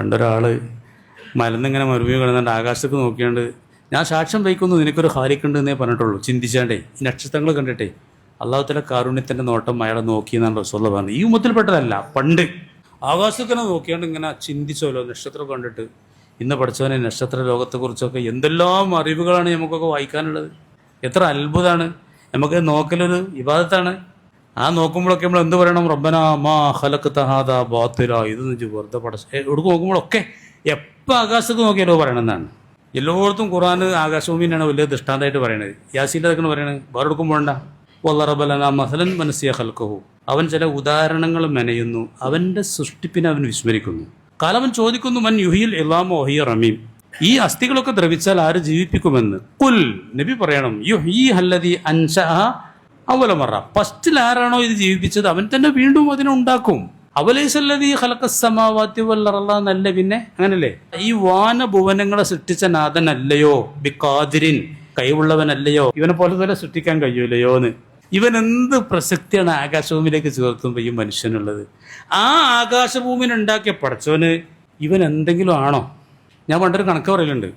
പണ്ടൊരാൾ മലന്നിങ്ങനെ മരുഭൂമി കിടന്നുകൊണ്ട് ആകാശത്തേക്ക് നോക്കിയാണ്ട് ഞാൻ സാക്ഷ്യം വഹിക്കുന്നു നിനക്കൊരു ഹാരിക്കുണ്ട് എന്നേ പറഞ്ഞിട്ടുള്ളൂ. ചിന്തിച്ചാണ്ടേ ഈ നക്ഷത്രങ്ങൾ കണ്ടിട്ടേ അള്ളാഹുത്തല കാരുണ്യത്തിൻ്റെ നോട്ടം അയാളെ നോക്കിയെന്നാണ് റസൂലുള്ളാഹി പറഞ്ഞത്. ഈ ഉമ്മത്തിൽപ്പെട്ടതല്ല, പണ്ട് ആകാശത്തിനെ നോക്കിയാണ്ട് ഇങ്ങനെ ചിന്തിച്ചോലോ നക്ഷത്രം കണ്ടിട്ട്. ഇന്ന് പഠിച്ചവനെ നക്ഷത്ര ലോകത്തെക്കുറിച്ചൊക്കെ എന്തെല്ലാം അറിവുകളാണ് നമുക്കൊക്കെ വായിക്കാനുള്ളത്. എത്ര അത്ഭുതമാണ്. നമുക്ക് നോക്കലൊരു ഇബാദത്താണ്. ആ നോക്കുമ്പോഴൊക്കെ നമ്മൾ എന്ത് പറയണം? റബ്ബന മാ ഖലഖ്ത ഹാദാ ബാത്തില, ഇത് വെറുതെ പഠിച്ച എവിടെ നോക്കുമ്പോഴൊക്കെ എപ്പോൾ ആകാശത്തേക്ക് നോക്കിയാലോ പറയണമെന്നാണ്. എല്ലായിടത്തും ഖുർആൻ ആകാശഭൂമിനാണ് വലിയ ദൃഷ്ടാന്തമായിട്ട് പറയണത്. യാസീൻ്റെ അതൊക്കെ പറയണത് വേറെ എടുക്കും പോകണ്ട. വല്ലറബലന മസലൻ മനസ്സിയ ഖൽഖഹു, അവൻ ചില ഉദാഹരണങ്ങൾ മെനയുന്നു, അവൻ്റെ സൃഷ്ടിപ്പിനെ അവൻ വിസ്മരിക്കുന്നു. കാലവൻ ചോദിക്കുന്നു മൻ യുഹിൽ ഇലാമോ ഹിയ റമീം, ഈ അസ്ഥികളൊക്കെ ദ്രവിച്ചാൽ ആര് ജീവിപ്പിക്കുമെന്ന്. കുൽ, നബി പറയണം, യുഹ്യി ഹല്ലദി അൻശഅ അവല മറ, ഫസ്റ്റിൽ ആരാണോ ഇത് ജീവിപ്പിച്ചത് അവൻ തന്നെ വീണ്ടും അതിനെ ഉണ്ടാക്കും. അവലൈസല്ലദീ ഖലഖസ് സമാവാതി വൽ അർള എന്നല്ല, പിന്നെ അങ്ങനല്ലേ? ഈ വാനഭുവനങ്ങളെ സൃഷ്ടിച്ച നാഥനല്ലയോ ബിഖാദിരിൻ, കഴിവുള്ളവനല്ലയോ, ഇവനെ പോലെ സൃഷ്ടിക്കാൻ കഴിയൂലയോ എന്ന്. ഇവൻ എന്ത് പ്രസക്തിയാണ് ആകാശഭൂമിയിലേക്ക് ചേർത്തുമ്പോൾ ഈ മനുഷ്യനുള്ളത്? ആ ആകാശഭൂമിനെ ഉണ്ടാക്കിയ പടച്ചവന് ഇവൻ എന്തെങ്കിലും ആണോ? ഞാൻ പണ്ടൊരു കണക്ക് പറയലുണ്ട്.